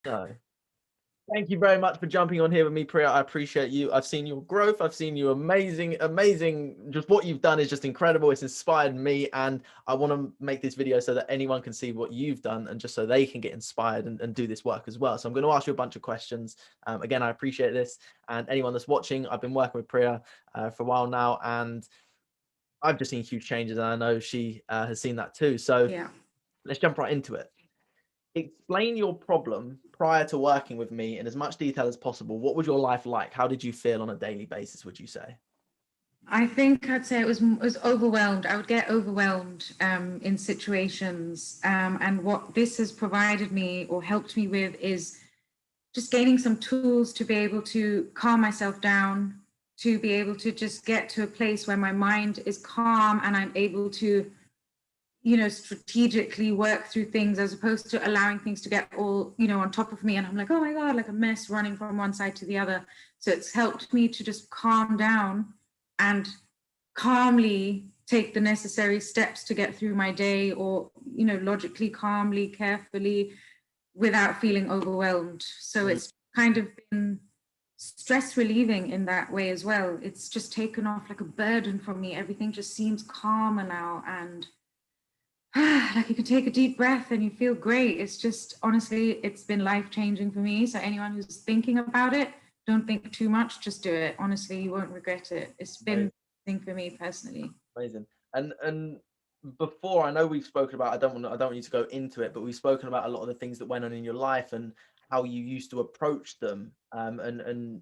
No. Thank you very much for jumping on here with me, Priya. I appreciate you. I've seen your growth. I've seen you amazing. Just what you've done is just incredible. It's inspired me, and I want to make this video so that anyone can see what you've done, and just so they can get inspired and do this work as well. So I'm going to ask you a bunch of questions. Again, I appreciate this, and anyone that's watching, I've been working with Priya for a while now, and I've just seen huge changes, and I know she has seen that too. So Yeah. let's jump right into it. Explain your problem prior to working with me in as much detail as possible. What was your life like? How did you feel on a daily basis, would you say? I think I'd say it was overwhelmed. I would get overwhelmed in situations. And what this has provided me or helped me with is just gaining some tools to be able to calm myself down, to be able to just get to a place where my mind is calm and I'm able to, strategically work through things, as opposed to allowing things to get all, on top of me. And I'm like, oh my God, like a mess running from one side to the other. So it's helped me to just calm down and calmly take the necessary steps to get through my day, or, logically, calmly, carefully, without feeling overwhelmed. So it's kind of been stress relieving in that way as well. It's just taken off like a burden from me. Everything just seems calmer now, and like you can take a deep breath and you feel great. It's just, honestly, it's been life-changing for me. So anyone who's thinking about it, don't think too much, just do it. Honestly, you won't regret it. It's been a thing for me personally. Amazing. And before, I know we've spoken about, I don't want you to go into it, but we've spoken about a lot of the things that went on in your life and how you used to approach them, and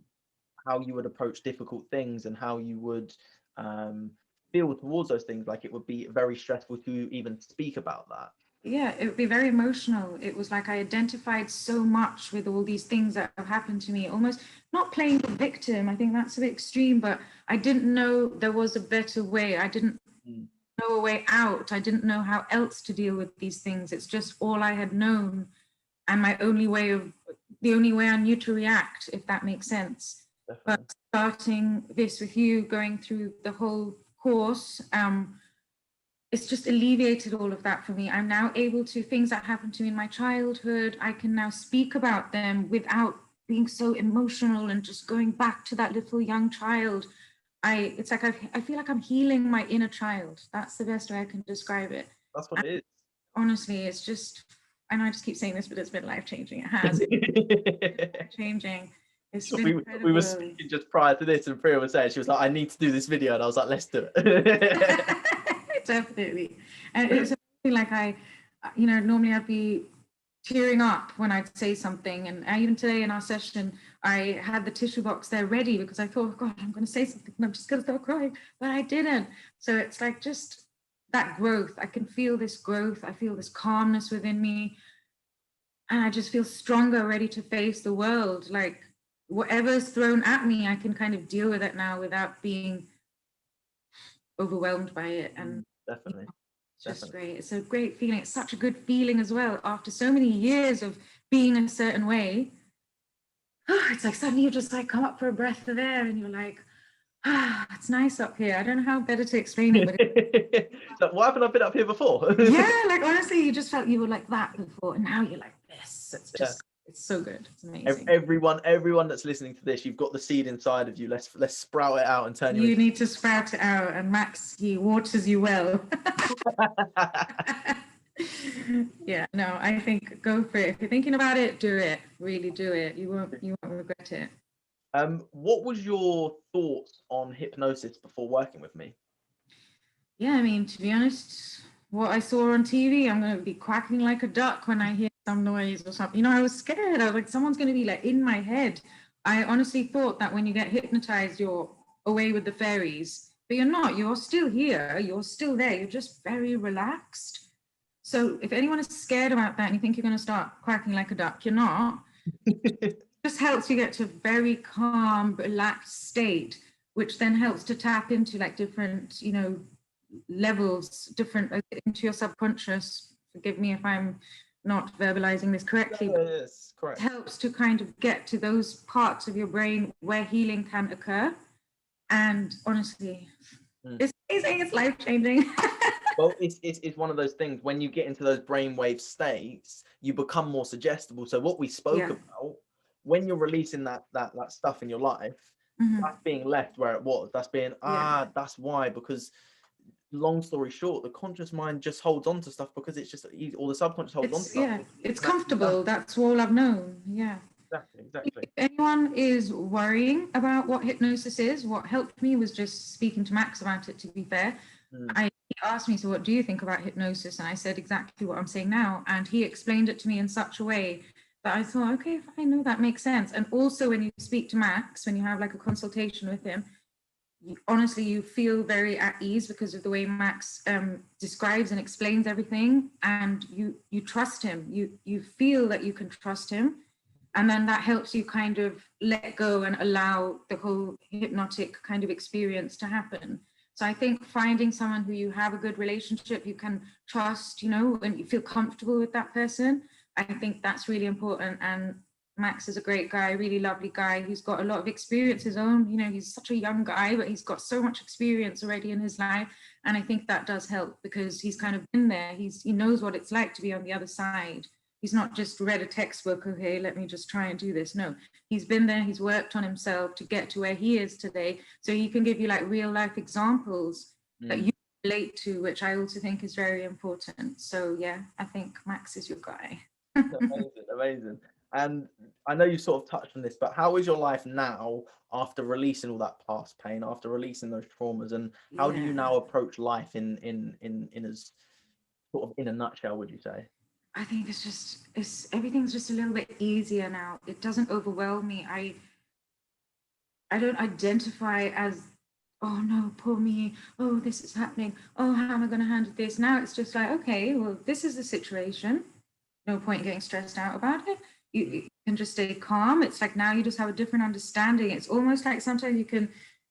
how you would approach difficult things, and how you would feel towards those things. Like, it would be very stressful to even speak about that. Yeah, it would be very emotional. It was like I identified so much with all these things that have happened to me, almost not playing the victim. I think that's a bit extreme, but I didn't know there was a better way. I didn't know a way out. I didn't know how else to deal with these things. It's just all I had known, and the only way I knew to react, if that makes sense. Definitely. But starting this with you, going through the whole course, it's just alleviated all of that for me. I'm now able to, things that happened to me in my childhood, I can now speak about them without being so emotional and just going back to that little young child. It's like I feel like I'm healing my inner child. That's the best way I can describe it. That's what it is. Honestly, it's just, I know I just keep saying this, but it's been life-changing. It has. Life-changing. It's been incredible. We were speaking just prior to this, and Priya was saying, she was like, I need to do this video, and I was like, let's do it. Definitely. And it's like normally I'd be tearing up when I'd say something. And even today in our session, I had the tissue box there ready because I thought, oh God, I'm going to say something and I'm just going to start crying. But I didn't. So it's like just that growth. I can feel this growth. I feel this calmness within me. And I just feel stronger, ready to face the world. Like whatever's thrown at me, I can kind of deal with it now without being overwhelmed by it. And definitely. It's just great. It's a great feeling. It's such a good feeling as well. After so many years of being a certain way, it's like suddenly you just like come up for a breath of air and you're like, it's nice up here. I don't know how better to explain it. But why haven't I been up here before? Yeah, like honestly, you just felt you were like that before, and now you're like this. It's just, it's so good. It's amazing. Everyone that's listening to this, you've got the seed inside of you. Let's sprout it out and turn you. You need to sprout it out, and Max, he waters you well. Yeah, no, I think go for it. If you're thinking about it, do it. Really do it. You won't regret it. What was your thoughts on hypnosis before working with me? Yeah, I mean, to be honest, what I saw on TV, I'm going to be quacking like a duck when I hear some noise or something. I was scared. I was like, someone's going to be like in my head. I honestly thought that when you get hypnotized, you're away with the fairies, but you're not. You're still here. You're still there. You're just very relaxed. So if anyone is scared about that and you think you're going to start quacking like a duck, you're not. It just helps you get to a very calm, relaxed state, which then helps to tap into like different, levels, different into your subconscious. Forgive me if I'm not verbalizing this correctly. Yes, correct. It helps to kind of get to those parts of your brain where healing can occur. And honestly, it's amazing. It's life-changing. Well, it's one of those things, when you get into those brainwave states, you become more suggestible. So what we spoke Yeah. about, when you're releasing that stuff in your life, that's being left where it was. That's being, Yeah. that's why, because long story short, the conscious mind just holds on to stuff because it's just easy, or the subconscious holds on to It's, stuff. yeah, it's Naturally done. comfortable. That's all I've known. Yeah. Exactly. If anyone is worrying about what hypnosis is, what helped me was just speaking to Max about it, to be fair. He asked me, so what do you think about hypnosis? And I said exactly what I'm saying now. And he explained it to me in such a way that I thought, okay, fine, no, that makes sense. And also when you speak to Max, when you have like a consultation with him, honestly, you feel very at ease because of the way Max describes and explains everything, and you trust him. You feel that you can trust him, and then that helps you kind of let go and allow the whole hypnotic kind of experience to happen. So I think finding someone who you have a good relationship, you can trust, and you feel comfortable with that person, I think that's really important. And Max is a great guy, really lovely guy. He's got a lot of experience his own. He's such a young guy, but he's got so much experience already in his life. And I think that does help because he's kind of been there. He knows what it's like to be on the other side. He's not just read a textbook, okay, let me just try and do this. No, he's been there, he's worked on himself to get to where he is today. So he can give you like real life examples that you relate to, which I also think is very important. So yeah, I think Max is your guy. Amazing. And I know you sort of touched on this, but how is your life now after releasing all that past pain, after releasing those traumas, and how do you now approach life in as sort of in a nutshell, would you say? I think everything's just a little bit easier now. It doesn't overwhelm me. I don't identify as, oh no, poor me. Oh, this is happening. Oh, how am I going to handle this? Now it's just like, okay, well, this is the situation. No point getting stressed out about it. You can just stay calm. It's like now you just have a different understanding. It's almost like sometimes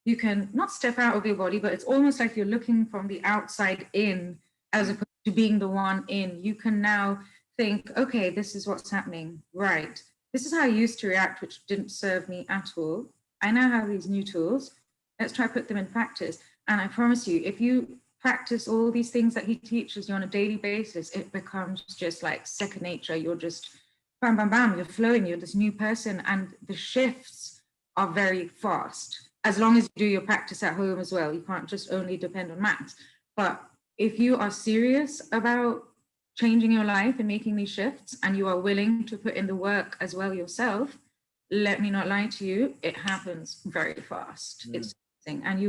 you can not step out of your body, but it's almost like you're looking from the outside in as opposed to being the one in. You can now think, okay, this is what's happening. Right. This is how I used to react, which didn't serve me at all. I now have these new tools. Let's try to put them in practice. And I promise you, if you practice all these things that he teaches you on a daily basis, it becomes just like second nature. You're just bam, bam, bam, you're flowing, you're this new person. And the shifts are very fast, as long as you do your practice at home as well. You can't just only depend on Max. But if you are serious about changing your life and making these shifts, and you are willing to put in the work as well yourself, let me not lie to you, it happens very fast. It's amazing. And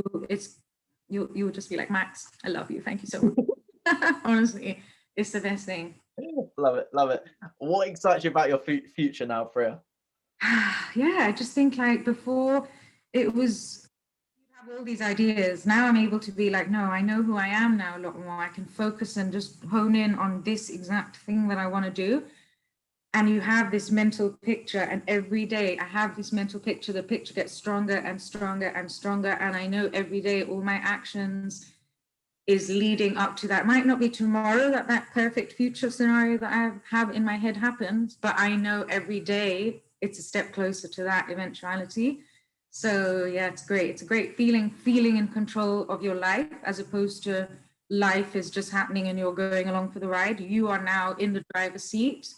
you'll just be like, Max, I love you. Thank you so much. Honestly, it's the best thing. Love it. What excites you about your future now, Priya? Yeah, I just think like before it was, you have all these ideas. Now I'm able to be like, no, I know who I am now a lot more. I can focus and just hone in on this exact thing that I want to do. And you have this mental picture, and every day I have this mental picture. The picture gets stronger and stronger and stronger. And I know every day all my actions is leading up to that. Might not be tomorrow that perfect future scenario that I have in my head happens, but I know every day it's a step closer to that eventuality. So yeah, it's great. It's a great feeling in control of your life, as opposed to life is just happening and you're going along for the ride. You are now in the driver's seat,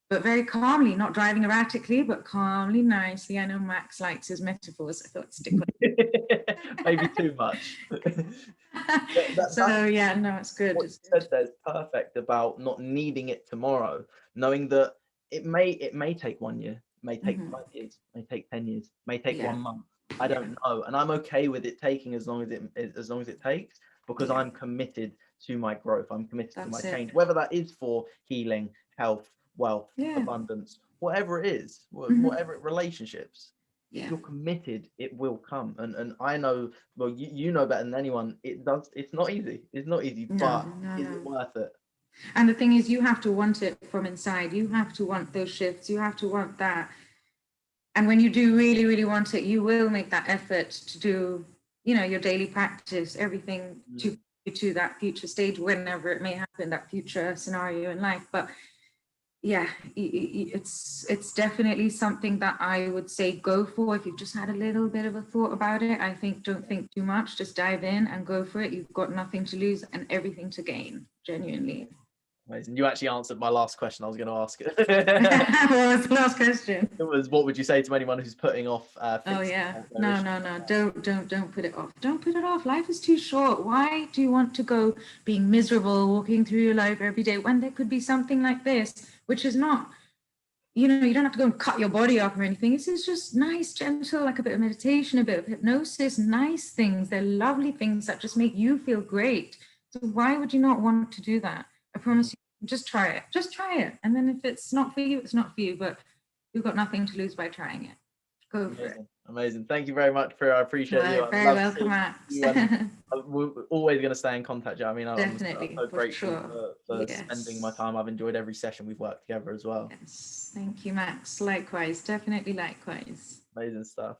but very calmly, not driving erratically, but calmly, nicely. I know Max likes his metaphors. I thought stick with it. Maybe too much. So yeah, no, it's good. What you said there is perfect about not needing it tomorrow, knowing that it may take 1 year, may take 5 years, may take 10 years, may take 1 month. I don't know, and I'm okay with it taking as long as it takes, because I'm committed to my growth. I'm committed to my change, whether that is for healing, health, wealth, abundance, whatever it is, whatever relationships. If you're committed, it will come. And I know, well, you know better than anyone, it's not easy. It's not easy, but is it worth it? And the thing is, you have to want it from inside. You have to want those shifts. You have to want that. And when you do really, really want it, you will make that effort to do, your daily practice, everything to that future stage, whenever it may happen, that future scenario in life. But yeah, it's definitely something that I would say go for if you've just had a little bit of a thought about it. I think don't think too much, just dive in and go for it. You've got nothing to lose and everything to gain, genuinely. Amazing. You actually answered my last question I was going to ask. What was the last question? It was, what would you say to anyone who's putting off Oh yeah, no, don't put it off. Don't put it off. Life is too short. Why do you want to go being miserable, walking through your life every day when there could be something like this, which is not, you know, you don't have to go and cut your body up or anything. This is just nice, gentle, like a bit of meditation, a bit of hypnosis, nice things. They're lovely things that just make you feel great. So why would you not want to do that? I promise you, just try it. Just try it. And then if it's not for you, it's not for you, but you've got nothing to lose by trying it. Go for it. Amazing. Thank you very much, Priya. I appreciate you. Very welcome, Max. We're always going to stay in contact. I mean, Definitely, I'm so grateful sure. for spending my time. I've enjoyed every session we've worked together as well. Yes, thank you, Max. Likewise, definitely likewise. Amazing stuff.